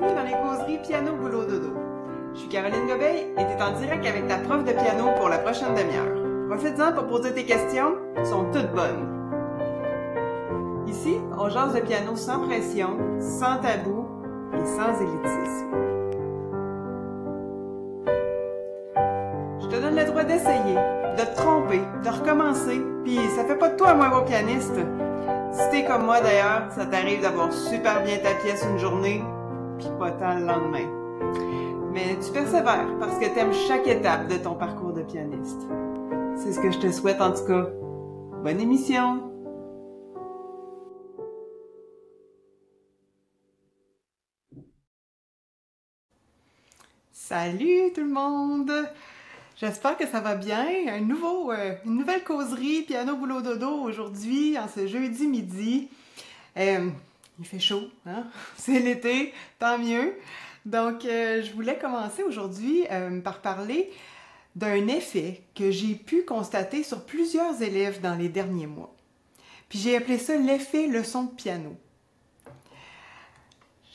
bienvenue dans les causeries piano boulot dodo. Je suis Caroline Gobeil et t'es en direct avec ta prof de piano pour la prochaine demi-heure. Profites-en pour poser tes questions, elles sont toutes bonnes. Ici, on jase de piano sans pression, sans tabou et sans élitisme. Je te donne le droit d'essayer, de te tromper, de recommencer, puis ça fait pas de toi un moins bon pianiste. Si t'es comme moi d'ailleurs, ça t'arrive d'avoir super bien ta pièce une journée, puis pas tant le lendemain. Mais tu persévères parce que t'aimes chaque étape de ton parcours de pianiste. C'est ce que je te souhaite en tout cas. Bonne émission! Salut tout le monde! J'espère que ça va bien. Une nouvelle causerie piano boulot dodo aujourd'hui, en ce jeudi midi. Il fait chaud, hein? C'est l'été, tant mieux. Donc, je voulais commencer aujourd'hui par parler d'un effet que j'ai pu constater sur plusieurs élèves dans les derniers mois. Puis j'ai appelé ça l'effet leçon de piano.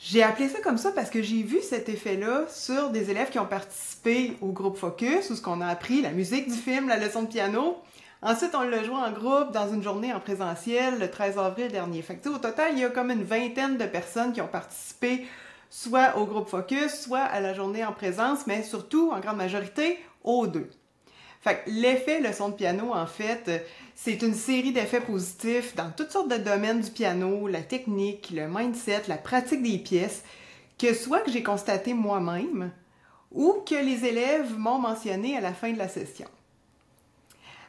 J'ai appelé ça comme ça parce que j'ai vu cet effet-là sur des élèves qui ont participé au groupe Focus, où ce qu'on a appris la musique du film, la leçon de piano. Ensuite, on l'a joué en groupe dans une journée en présentiel le 13 avril dernier. Fait que, au total, il y a comme une vingtaine de personnes qui ont participé soit au groupe Focus, soit à la journée en présence, mais surtout, en grande majorité, aux deux. Fait que l'effet leçon de piano, en fait, c'est une série d'effets positifs dans toutes sortes de domaines du piano, la technique, le mindset, la pratique des pièces, que soit que j'ai constaté moi-même ou que les élèves m'ont mentionné à la fin de la session.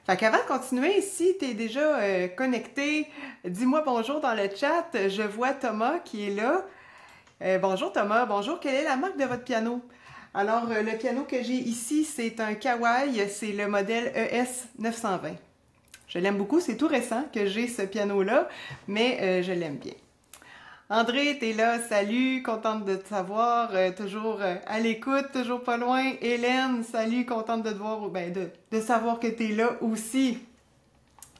Fait qu'avant de continuer, si tu es déjà connecté, dis-moi bonjour dans le chat. Je vois Thomas qui est là. Bonjour Thomas, bonjour. Quelle est la marque de votre piano? Alors, le piano que j'ai ici, c'est un Kawai, c'est le modèle ES 920. Je l'aime beaucoup, c'est tout récent que j'ai ce piano-là, mais je l'aime bien. André, t'es là, salut, contente de te savoir, toujours à l'écoute, toujours pas loin. Hélène, salut, contente de te voir, ben de savoir que t'es là aussi.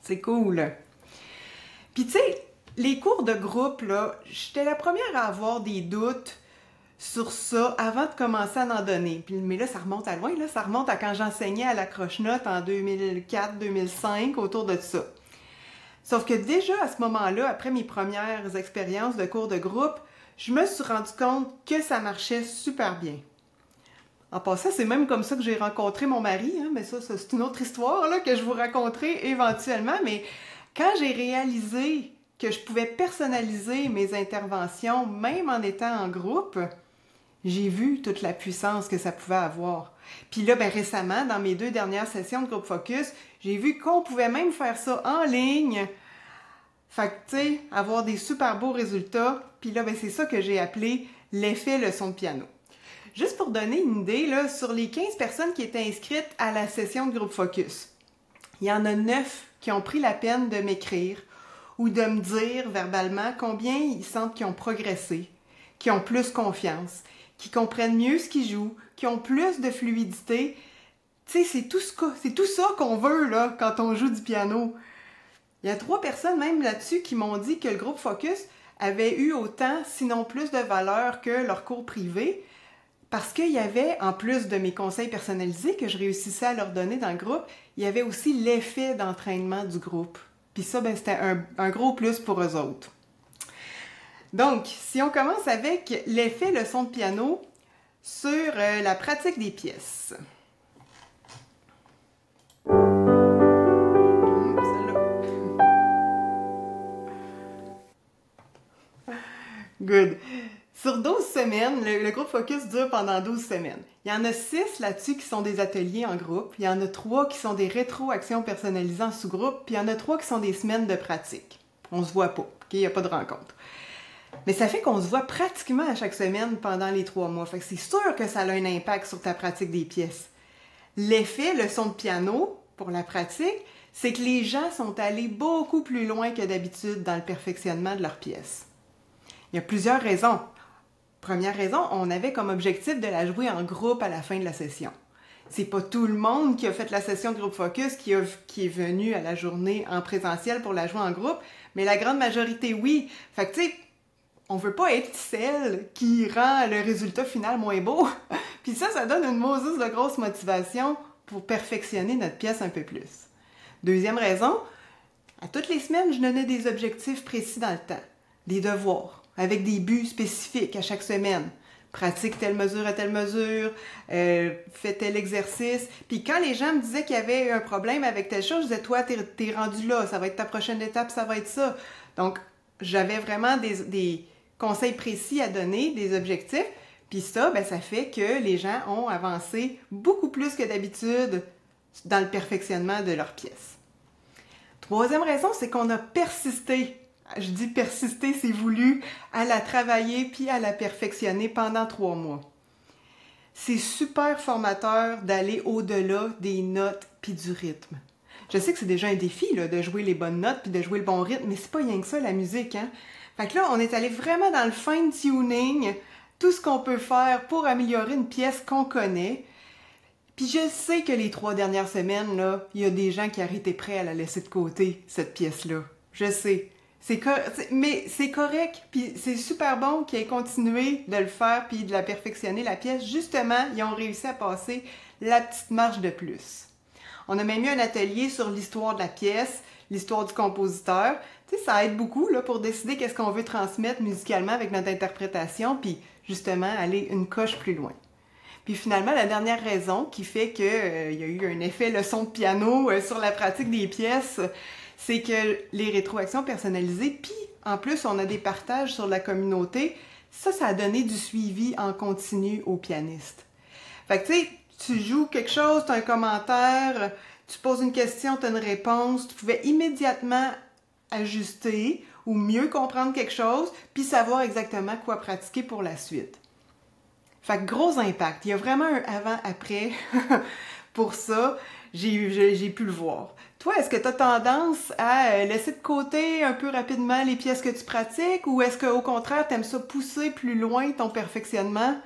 C'est cool. Puis tu sais, les cours de groupe, là, j'étais la première à avoir des doutes sur ça avant de commencer à en donner. Mais là, ça remonte à loin, là, ça remonte à quand j'enseignais à la Croche-Note en 2004-2005, autour de ça. Sauf que déjà à ce moment-là, après mes premières expériences de cours de groupe, je me suis rendu compte que ça marchait super bien. En passant, c'est même comme ça que j'ai rencontré mon mari, hein, mais ça c'est une autre histoire là, que je vous raconterai éventuellement. Mais quand j'ai réalisé que je pouvais personnaliser mes interventions, même en étant en groupe, j'ai vu toute la puissance que ça pouvait avoir. Puis là, ben récemment, dans mes 2 dernières sessions de groupe Focus, j'ai vu qu'on pouvait même faire ça en ligne. Fait que, tu sais, avoir des super beaux résultats. Puis là, ben c'est ça que j'ai appelé l'effet leçon de piano. Juste pour donner une idée, là, sur les 15 personnes qui étaient inscrites à la session de groupe Focus, il y en a 9 qui ont pris la peine de m'écrire ou de me dire verbalement combien ils sentent qu'ils ont progressé, qu'ils ont plus confiance, qui comprennent mieux ce qu'ils jouent, qui ont plus de fluidité. Tu sais, c'est tout ça qu'on veut là quand on joue du piano. Il y a 3 personnes même là-dessus qui m'ont dit que le groupe Focus avait eu autant, sinon plus de valeur que leur cours privé, parce qu'il y avait, en plus de mes conseils personnalisés que je réussissais à leur donner dans le groupe, il y avait aussi l'effet d'entraînement du groupe. Puis ça, ben, c'était un gros plus pour eux autres. Donc, si on commence avec l'effet leçon de piano sur la pratique des pièces. Good. Sur 12 semaines, le groupe Focus dure pendant 12 semaines. Il y en a 6 là-dessus qui sont des ateliers en groupe. Il y en a 3 qui sont des rétro-actions personnalisées en sous-groupe. Puis il y en a 3 qui sont des semaines de pratique. On se voit pas, OK? Il n'y a pas de rencontre. Mais ça fait qu'on se voit pratiquement à chaque semaine pendant les 3 mois. Fait que c'est sûr que ça a un impact sur ta pratique des pièces. L'effet leçon de piano, pour la pratique, c'est que les gens sont allés beaucoup plus loin que d'habitude dans le perfectionnement de leurs pièces. Il y a plusieurs raisons. Première raison, on avait comme objectif de la jouer en groupe à la fin de la session. C'est pas tout le monde qui a fait la session de groupe Focus qui est venu à la journée en présentiel pour la jouer en groupe, mais la grande majorité, oui. Fait que tu sais, on veut pas être celle qui rend le résultat final moins beau. Puis ça donne une Moses de grosse motivation pour perfectionner notre pièce un peu plus. Deuxième raison, à toutes les semaines, je donnais des objectifs précis dans le temps, des devoirs, avec des buts spécifiques à chaque semaine. Pratique telle mesure à telle mesure, fais tel exercice. Puis quand les gens me disaient qu'il y avait un problème avec telle chose, je disais, toi, t'es rendu là, ça va être ta prochaine étape, ça va être ça. Donc, j'avais vraiment des conseils précis à donner, des objectifs. Puis ça, ben, ça fait que les gens ont avancé beaucoup plus que d'habitude dans le perfectionnement de leur pièce. Troisième raison, c'est qu'on a persisté. Je dis persister, c'est voulu, à la travailler puis à la perfectionner pendant 3 mois. C'est super formateur d'aller au-delà des notes puis du rythme. Je sais que c'est déjà un défi là, de jouer les bonnes notes puis de jouer le bon rythme, mais c'est pas rien que ça la musique, hein? Fait que là, on est allé vraiment dans le fine-tuning, tout ce qu'on peut faire pour améliorer une pièce qu'on connaît. Puis je sais que les 3 dernières semaines, là, il y a des gens qui auraient été prêts à la laisser de côté, cette pièce-là. Je sais. Mais c'est correct, puis c'est super bon qu'ils aient continué de le faire puis de la perfectionner, la pièce. Justement, ils ont réussi à passer la petite marche de plus. On a même eu un atelier sur l'histoire de la pièce, l'histoire du compositeur. Tu sais, ça aide beaucoup là, pour décider qu'est-ce qu'on veut transmettre musicalement avec notre interprétation, puis justement aller une coche plus loin. Puis finalement, la dernière raison qui fait qu'il y a eu un effet leçon de piano sur la pratique des pièces, c'est que les rétroactions personnalisées, puis en plus, on a des partages sur la communauté, ça a donné du suivi en continu aux pianistes. Fait que tu sais, tu joues quelque chose, tu as un commentaire, tu poses une question, tu as une réponse, tu pouvais immédiatement ajuster ou mieux comprendre quelque chose, puis savoir exactement quoi pratiquer pour la suite. Fait que gros impact. Il y a vraiment un avant-après pour ça. J'ai pu le voir. Toi, est-ce que tu as tendance à laisser de côté un peu rapidement les pièces que tu pratiques ou est-ce qu'au contraire, tu aimes ça pousser plus loin ton perfectionnement?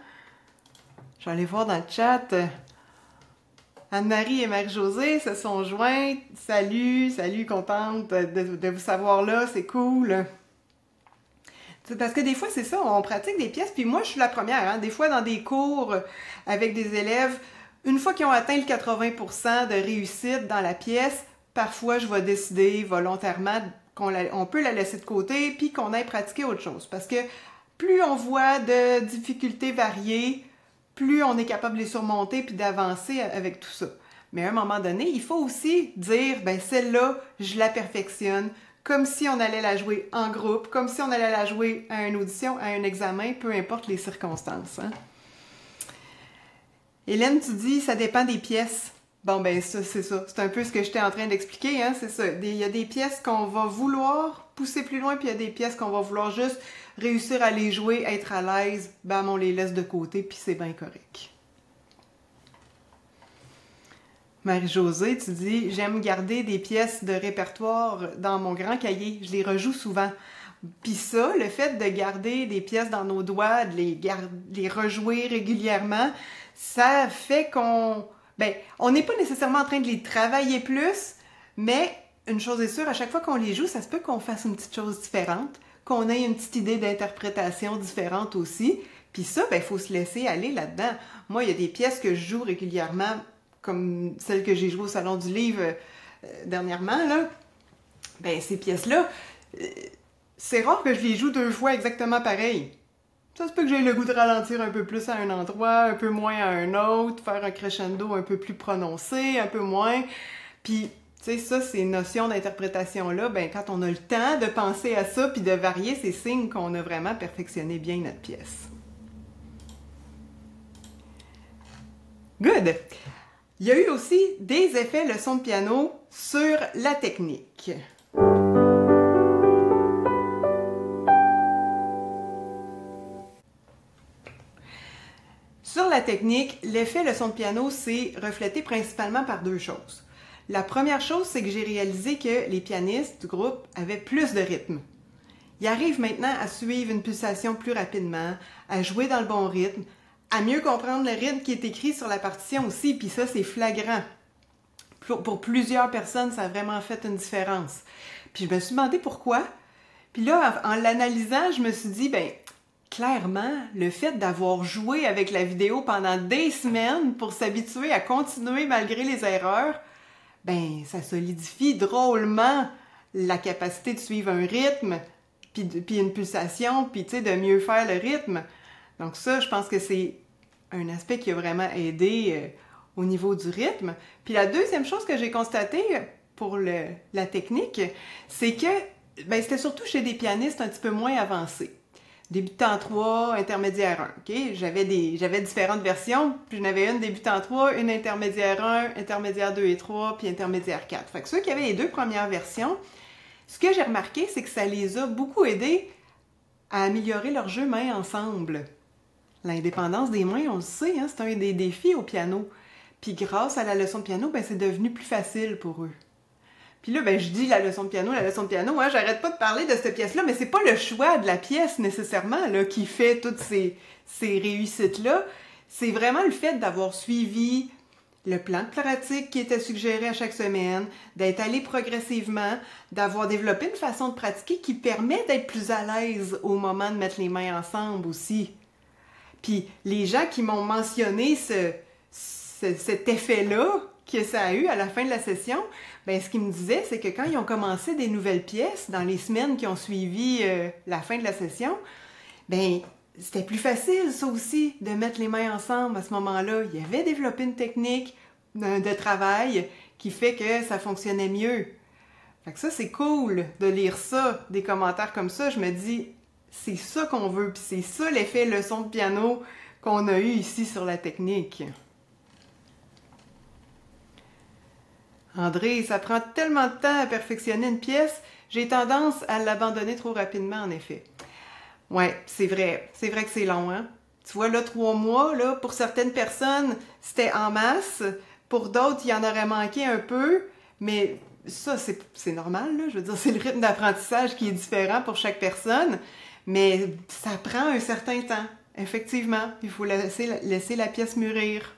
Je vais aller voir dans le chat. Anne-Marie et Marie-Josée se sont jointes. Salut, contente de vous savoir là, c'est cool. Parce que des fois, c'est ça, on pratique des pièces, puis moi, je suis la première, hein, des fois dans des cours avec des élèves, une fois qu'ils ont atteint le 80% de réussite dans la pièce, parfois, je vais décider volontairement qu'on peut la laisser de côté, puis qu'on aille pratiquer autre chose. Parce que plus on voit de difficultés variées, plus on est capable de les surmonter, puis d'avancer avec tout ça. Mais à un moment donné, il faut aussi dire, ben celle-là, je la perfectionne, comme si on allait la jouer en groupe, comme si on allait la jouer à une audition, à un examen, peu importe les circonstances. Hein? Hélène, tu dis, ça dépend des pièces. Bon, ben ça, c'est ça. C'est un peu ce que j'étais en train d'expliquer, hein, c'est ça. Il y a des pièces qu'on va vouloir pousser plus loin, puis il y a des pièces qu'on va vouloir juste réussir à les jouer, être à l'aise, bam, on les laisse de côté, puis c'est bien correct. Marie-Josée, tu dis, j'aime garder des pièces de répertoire dans mon grand cahier. Je les rejoue souvent. Puis ça, le fait de garder des pièces dans nos doigts, de les rejouer régulièrement, ça fait qu'on... Ben, on n'est pas nécessairement en train de les travailler plus, mais une chose est sûre, à chaque fois qu'on les joue, ça se peut qu'on fasse une petite chose différente, qu'on ait une petite idée d'interprétation différente aussi. Puis ça, ben, il faut se laisser aller là-dedans. Moi, il y a des pièces que je joue régulièrement, comme celle que j'ai jouée au Salon du Livre dernièrement, là. Ben, ces pièces-là, c'est rare que je les joue 2 fois exactement pareil. Ça se peut que j'aie le goût de ralentir un peu plus à un endroit, un peu moins à un autre, faire un crescendo un peu plus prononcé, un peu moins. Puis, tu sais, ça, ces notions d'interprétation-là, ben, quand on a le temps de penser à ça puis de varier, c'est signe qu'on a vraiment perfectionné bien notre pièce. Good! Il y a eu aussi des effets leçons de piano sur la technique. Sur la technique, l'effet leçon de piano s'est reflété principalement par 2 choses. La première chose, c'est que j'ai réalisé que les pianistes du groupe avaient plus de rythme. Ils arrivent maintenant à suivre une pulsation plus rapidement, à jouer dans le bon rythme, à mieux comprendre le rythme qui est écrit sur la partition aussi, puis ça, c'est flagrant. Pour plusieurs personnes, ça a vraiment fait une différence. Puis je me suis demandé pourquoi. Puis là, en l'analysant, je me suis dit, ben clairement, le fait d'avoir joué avec la vidéo pendant des semaines pour s'habituer à continuer malgré les erreurs, ben ça solidifie drôlement la capacité de suivre un rythme, puis une pulsation, puis tu sais, de mieux faire le rythme. Donc ça, je pense que c'est un aspect qui a vraiment aidé au niveau du rythme. Puis la deuxième chose que j'ai constatée pour la technique, c'est que ben, c'était surtout chez des pianistes un petit peu moins avancés. Débutant 3, intermédiaire 1. Okay? J'avais différentes versions, puis j'en avais une débutant 3, une intermédiaire 1, intermédiaire 2 et 3, puis intermédiaire 4. Fait que ceux qui avaient les deux premières versions, ce que j'ai remarqué, c'est que ça les a beaucoup aidés à améliorer leur jeu main ensemble. L'indépendance des mains, on le sait, hein, c'est un des défis au piano. Puis grâce à la leçon de piano, ben, c'est devenu plus facile pour eux. Puis là, ben, je dis la leçon de piano, hein, j'arrête pas de parler de cette pièce-là, mais c'est pas le choix de la pièce nécessairement là, qui fait toutes ces réussites-là. C'est vraiment le fait d'avoir suivi le plan de pratique qui était suggéré à chaque semaine, d'être allé progressivement, d'avoir développé une façon de pratiquer qui permet d'être plus à l'aise au moment de mettre les mains ensemble aussi. Puis les gens qui m'ont mentionné cet effet-là que ça a eu à la fin de la session, ben ce qu'ils me disaient, c'est que quand ils ont commencé des nouvelles pièces, dans les semaines qui ont suivi la fin de la session, ben c'était plus facile, ça aussi, de mettre les mains ensemble à ce moment-là. Ils avaient développé une technique de travail qui fait que ça fonctionnait mieux. Fait que ça, c'est cool de lire ça, des commentaires comme ça. Je me dis, c'est ça qu'on veut, puis c'est ça l'effet leçon de piano qu'on a eu ici sur la technique. André, ça prend tellement de temps à perfectionner une pièce, j'ai tendance à l'abandonner trop rapidement, en effet. Ouais, c'est vrai que c'est long, hein? Tu vois, là, 3 mois, là, pour certaines personnes, c'était en masse. Pour d'autres, il y en aurait manqué un peu. Mais ça, c'est normal, là. Je veux dire, c'est le rythme d'apprentissage qui est différent pour chaque personne. Mais ça prend un certain temps. Effectivement, il faut laisser la pièce mûrir.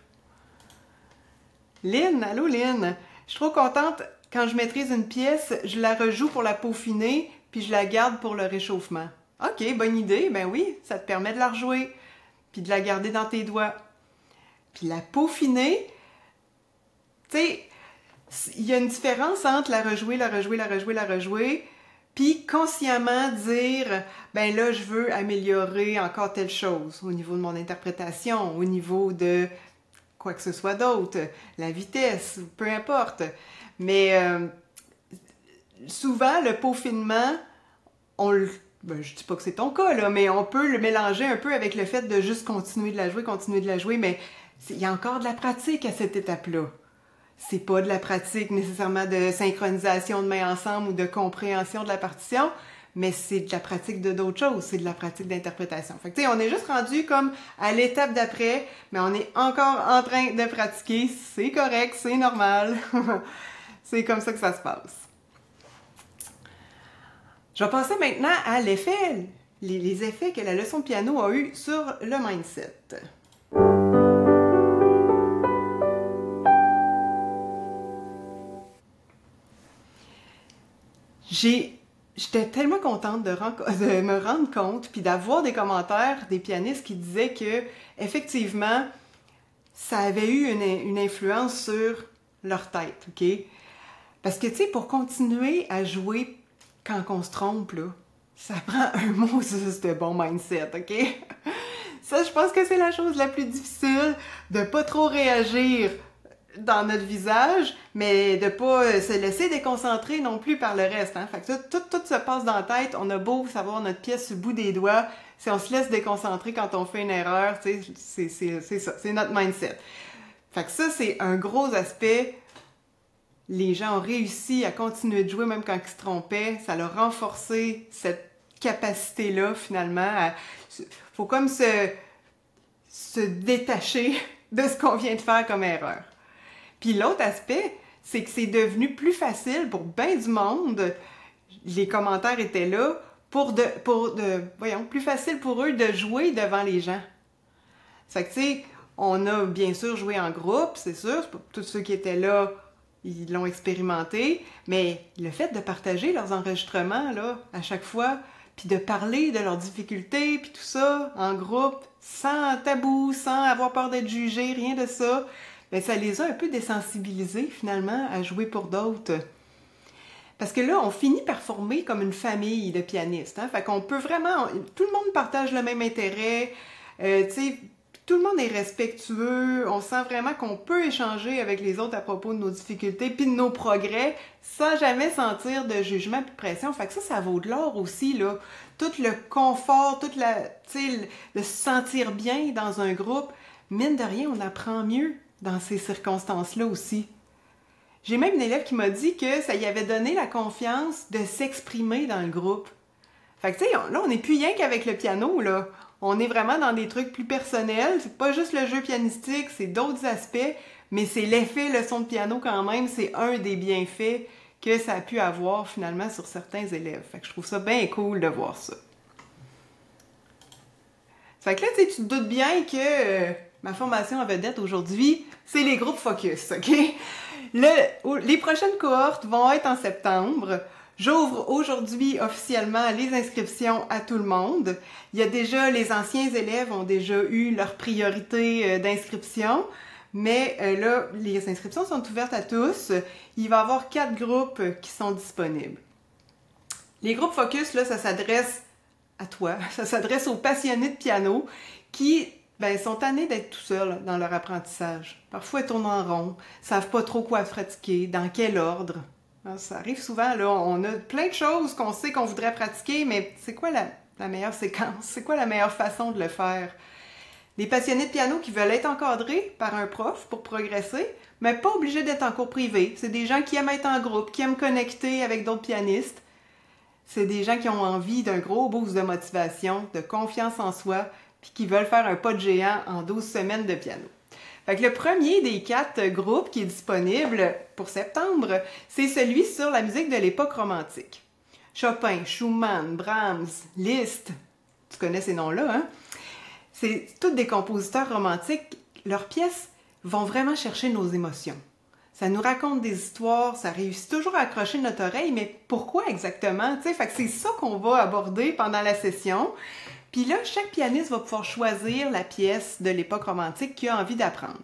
Lynn, allô Lynn? Je suis trop contente, quand je maîtrise une pièce, je la rejoue pour la peaufiner, puis je la garde pour le réchauffement. OK, bonne idée, ben oui, ça te permet de la rejouer, puis de la garder dans tes doigts. Puis la peaufiner, tu sais, il y a une différence entre la rejouer, puis consciemment dire, ben là, je veux améliorer encore telle chose au niveau de mon interprétation, au niveau de quoi que ce soit d'autre, la vitesse, peu importe. Mais souvent, le peaufinement, ben, je dis pas que c'est ton cas, là, mais on peut le mélanger un peu avec le fait de juste continuer de la jouer, mais il y a encore de la pratique à cette étape-là. C'est pas de la pratique nécessairement de synchronisation de mains ensemble ou de compréhension de la partition, mais c'est de la pratique de d'autres choses, c'est de la pratique d'interprétation. Fait que tu sais, on est juste rendu comme à l'étape d'après, mais on est encore en train de pratiquer, c'est correct, c'est normal. C'est comme ça que ça se passe. Je vais passer maintenant à l'effet, les effets que la leçon de piano a eu sur le mindset. J'étais tellement contente de me rendre compte puis d'avoir des commentaires des pianistes qui disaient que effectivement ça avait eu une influence sur leur tête, OK? Parce que tu sais, pour continuer à jouer quand on se trompe, là, ça prend un mot juste de bon mindset, OK? Ça, je pense que c'est la chose la plus difficile, de pas trop réagir dans notre visage, mais de pas se laisser déconcentrer non plus par le reste. Hein? Fait que tout se passe dans la tête. On a beau savoir notre pièce sur le bout des doigts, si on se laisse déconcentrer quand on fait une erreur, c'est ça, c'est notre mindset. Fait que ça, c'est un gros aspect. Les gens ont réussi à continuer de jouer même quand ils se trompaient. Ça leur a renforcé cette capacité-là, finalement. Faut comme se détacher de ce qu'on vient de faire comme erreur. Puis l'autre aspect, c'est que c'est devenu plus facile pour bien du monde, les commentaires étaient là, plus facile pour eux de jouer devant les gens. Ça fait que, tu sais, on a bien sûr joué en groupe, c'est sûr, tous ceux qui étaient là, ils l'ont expérimenté, mais le fait de partager leurs enregistrements là, à chaque fois, puis de parler de leurs difficultés, puis tout ça, en groupe, sans tabou, sans avoir peur d'être jugé, rien de ça, bien, ça les a un peu désensibilisés, finalement, à jouer pour d'autres. Parce que là, on finit par former comme une famille de pianistes, hein? Fait qu'on peut vraiment... Tout le monde partage le même intérêt, tu sais, tout le monde est respectueux, on sent vraiment qu'on peut échanger avec les autres à propos de nos difficultés puis de nos progrès sans jamais sentir de jugement et de pression. Fait que ça vaut de l'or aussi, là. Tout le confort, tu sais, le se sentir bien dans un groupe, mine de rien, on apprend mieux dans ces circonstances-là aussi. J'ai même une élève qui m'a dit que ça y avait donné la confiance de s'exprimer dans le groupe. Fait que tu sais, là, on n'est plus rien qu'avec le piano, là. On est vraiment dans des trucs plus personnels. C'est pas juste le jeu pianistique, c'est d'autres aspects, mais c'est l'effet leçon de piano quand même, c'est un des bienfaits que ça a pu avoir finalement sur certains élèves. Fait que je trouve ça bien cool de voir ça. Fait que là, tu te doutes bien que ma formation en vedette aujourd'hui, c'est les groupes focus, OK? Les prochaines cohortes vont être en septembre. J'ouvre aujourd'hui officiellement les inscriptions à tout le monde. Il y a déjà, les anciens élèves ont déjà eu leur priorité d'inscription, mais là, les inscriptions sont ouvertes à tous. Il va y avoir 4 groupes qui sont disponibles. Les groupes focus, là, ça s'adresse à toi, ça s'adresse aux passionnés de piano qui sont tannés d'être tout seuls dans leur apprentissage. Parfois, ils tournent en rond, savent pas trop quoi pratiquer, dans quel ordre. Ça arrive souvent, là, on a plein de choses qu'on sait qu'on voudrait pratiquer, mais c'est quoi la meilleure séquence? C'est quoi la meilleure façon de le faire? Des passionnés de piano qui veulent être encadrés par un prof pour progresser, mais pas obligés d'être en cours privé. C'est des gens qui aiment être en groupe, qui aiment connecter avec d'autres pianistes. C'est des gens qui ont envie d'un gros boost de motivation, de confiance en soi, puis qui veulent faire un pas de géant en 12 semaines de piano. Fait que le premier des 4 groupes qui est disponible pour septembre, c'est celui sur la musique de l'époque romantique. Chopin, Schumann, Brahms, Liszt, tu connais ces noms-là, hein? C'est tous des compositeurs romantiques. Leurs pièces vont vraiment chercher nos émotions. Ça nous raconte des histoires, ça réussit toujours à accrocher notre oreille, mais pourquoi exactement? Fait que c'est ça qu'on va aborder pendant la session. Puis là, chaque pianiste va pouvoir choisir la pièce de l'époque romantique qu'il a envie d'apprendre.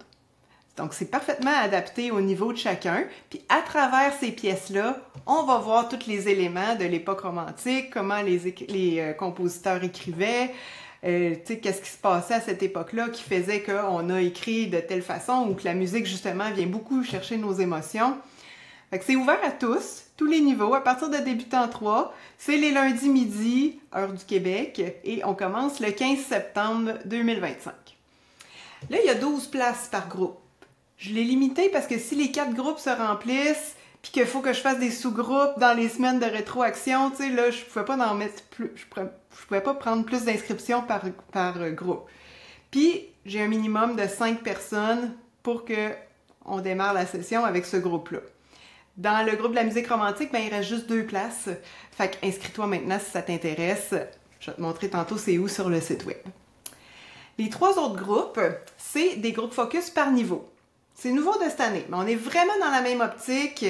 Donc, c'est parfaitement adapté au niveau de chacun. Puis à travers ces pièces-là, on va voir tous les éléments de l'époque romantique, comment les compositeurs écrivaient, qu'est-ce qui se passait à cette époque-là qui faisait qu'on a écrit de telle façon ou que la musique, justement, vient beaucoup chercher nos émotions. Fait que c'est ouvert à tous les niveaux, à partir de débutant 3. C'est les lundis midi, heure du Québec, et on commence le 15 septembre 2025. Là, il y a 12 places par groupe. Je l'ai limité parce que si les 4 groupes se remplissent, puis qu'il faut que je fasse des sous-groupes dans les semaines de rétroaction, tu sais, là, je pouvais pas en mettre plus, je pouvais pas prendre plus d'inscriptions par groupe. Puis, j'ai un minimum de 5 personnes pour que on démarre la session avec ce groupe-là. Dans le groupe de la musique romantique, il reste juste 2 places. Fait que inscris-toi maintenant si ça t'intéresse. Je vais te montrer tantôt c'est où sur le site web. Les 3 autres groupes, c'est des groupes focus par niveau. C'est nouveau de cette année, mais on est vraiment dans la même optique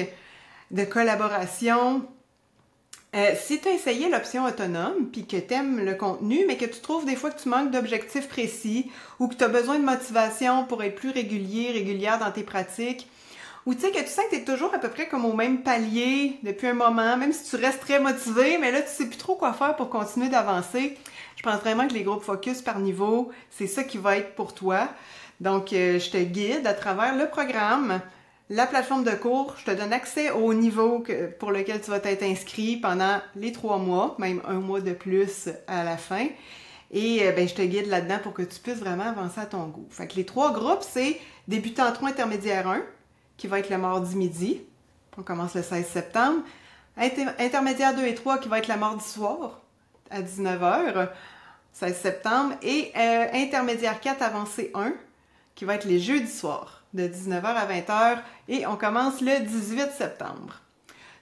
de collaboration. Si tu as essayé l'option autonome, puis que tu aimes le contenu, mais que tu trouves des fois que tu manques d'objectifs précis ou que tu as besoin de motivation pour être plus régulière dans tes pratiques, ou tu sais que tu sens que tu es toujours à peu près comme au même palier depuis un moment, même si tu restes très motivé, mais là tu sais plus trop quoi faire pour continuer d'avancer. Je pense vraiment que les groupes focus par niveau, c'est ça qui va être pour toi. Donc, je te guide à travers le programme, la plateforme de cours, je te donne accès au niveau pour lequel tu vas être inscrit pendant les 3 mois, même 1 mois de plus à la fin. Et je te guide là-dedans pour que tu puisses vraiment avancer à ton goût. Fait que les 3 groupes, c'est débutant 3, intermédiaire 1, qui va être le mardi midi. On commence le 16 septembre. Intermédiaire 2 et 3, qui va être le mardi soir à 19h, 16 septembre. Et intermédiaire 4, avancé 1, qui va être les jeudis soirs, de 19h à 20h. Et on commence le 18 septembre.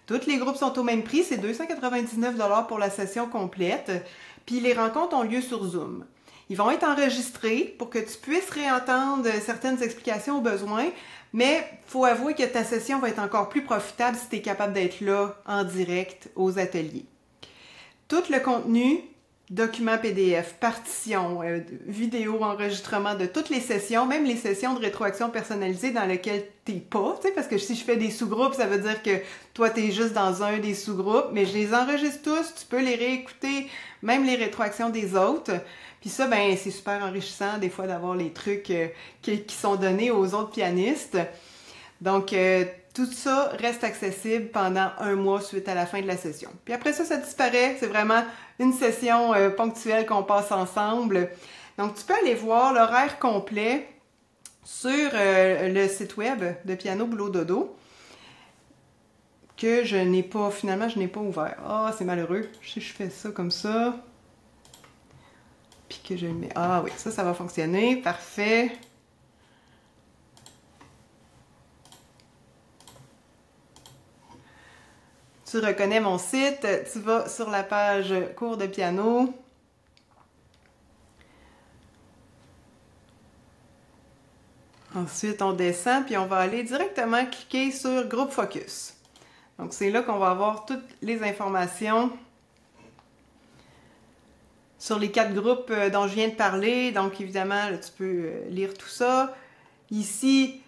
Tous les groupes sont au même prix, c'est 299 $ pour la session complète. Puis les rencontres ont lieu sur Zoom. Ils vont être enregistrés pour que tu puisses réentendre certaines explications au besoin, Mais faut avouer que ta session va être encore plus profitable si tu es capable d'être là en direct aux ateliers. Tout le contenu, documents PDF, partitions, vidéos, enregistrements de toutes les sessions, même les sessions de rétroaction personnalisée dans lesquelles t'es pas, tu sais, parce que si je fais des sous-groupes, ça veut dire que toi, t'es juste dans un des sous-groupes, mais je les enregistre tous, tu peux les réécouter, même les rétroactions des autres. Puis ça, ben, c'est super enrichissant des fois d'avoir les trucs qui sont donnés aux autres pianistes. Donc, tout ça reste accessible pendant 1 mois suite à la fin de la session. Puis après ça, ça disparaît. C'est vraiment une session ponctuelle qu'on passe ensemble. Donc, tu peux aller voir l'horaire complet sur le site web de Piano Boulot Dodo que finalement, je n'ai pas ouvert. Ah, c'est malheureux. Si je fais ça comme ça, puis que je le mets... Ah oui, ça va fonctionner. Parfait. Tu reconnais mon site, tu vas sur la page cours de piano. Ensuite, on descend, puis on va aller directement cliquer sur Groupe Focus. Donc, c'est là qu'on va avoir toutes les informations sur les 4 groupes dont je viens de parler. Donc, évidemment, là, tu peux lire tout ça. Ici,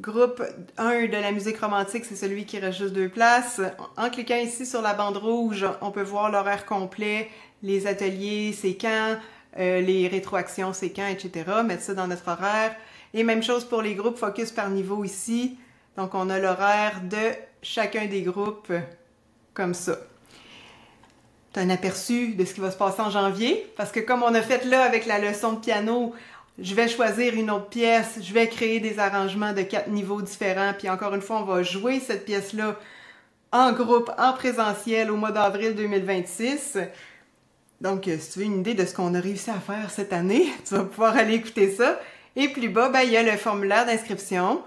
groupe 1 de la musique romantique, c'est celui qui reste juste 2 places. En cliquant ici sur la bande rouge, on peut voir l'horaire complet, les ateliers, c'est quand, les rétroactions, c'est quand, etc. Mettre ça dans notre horaire. Et même chose pour les groupes focus par niveau ici. Donc, on a l'horaire de chacun des groupes comme ça. Tu as un aperçu de ce qui va se passer en janvier, parce que comme on a fait là avec la leçon de piano, je vais choisir une autre pièce, je vais créer des arrangements de 4 niveaux différents, puis encore une fois, on va jouer cette pièce-là en groupe, en présentiel au mois d'avril 2026. Donc, si tu veux une idée de ce qu'on a réussi à faire cette année, tu vas pouvoir aller écouter ça. Et plus bas, ben, il y a le formulaire d'inscription.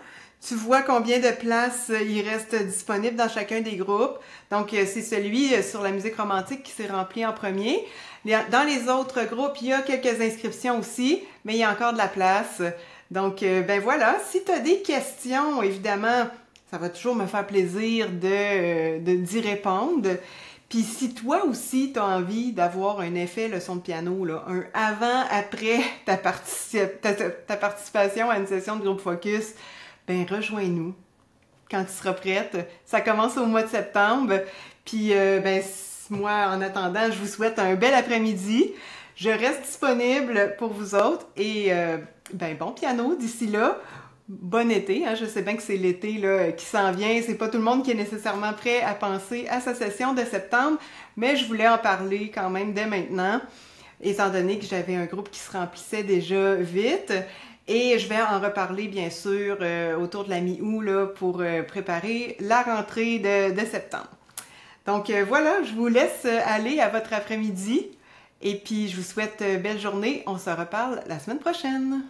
Tu vois combien de places il reste disponible dans chacun des groupes. Donc, c'est celui sur la musique romantique qui s'est rempli en premier. Dans les autres groupes, il y a quelques inscriptions aussi, mais il y a encore de la place. Donc, ben voilà, si tu as des questions, évidemment, ça va toujours me faire plaisir d'y répondre. Puis si toi aussi, tu as envie d'avoir un effet leçon de piano, là, un avant-après ta participation à une session de groupe focus, ben rejoins-nous quand tu seras prête. Ça commence au mois de septembre. Puis, ben, moi, en attendant, je vous souhaite un bel après-midi. Je reste disponible pour vous autres et ben, bon piano d'ici là. Bon été, hein? Je sais bien que c'est l'été là, qui s'en vient. C'est pas tout le monde qui est nécessairement prêt à penser à sa session de septembre, mais je voulais en parler quand même dès maintenant, étant donné que j'avais un groupe qui se remplissait déjà vite. Et je vais en reparler, bien sûr, autour de la mi-août là, pour préparer la rentrée de septembre. Donc voilà, je vous laisse aller à votre après-midi. Et puis, je vous souhaite belle journée. On se reparle la semaine prochaine.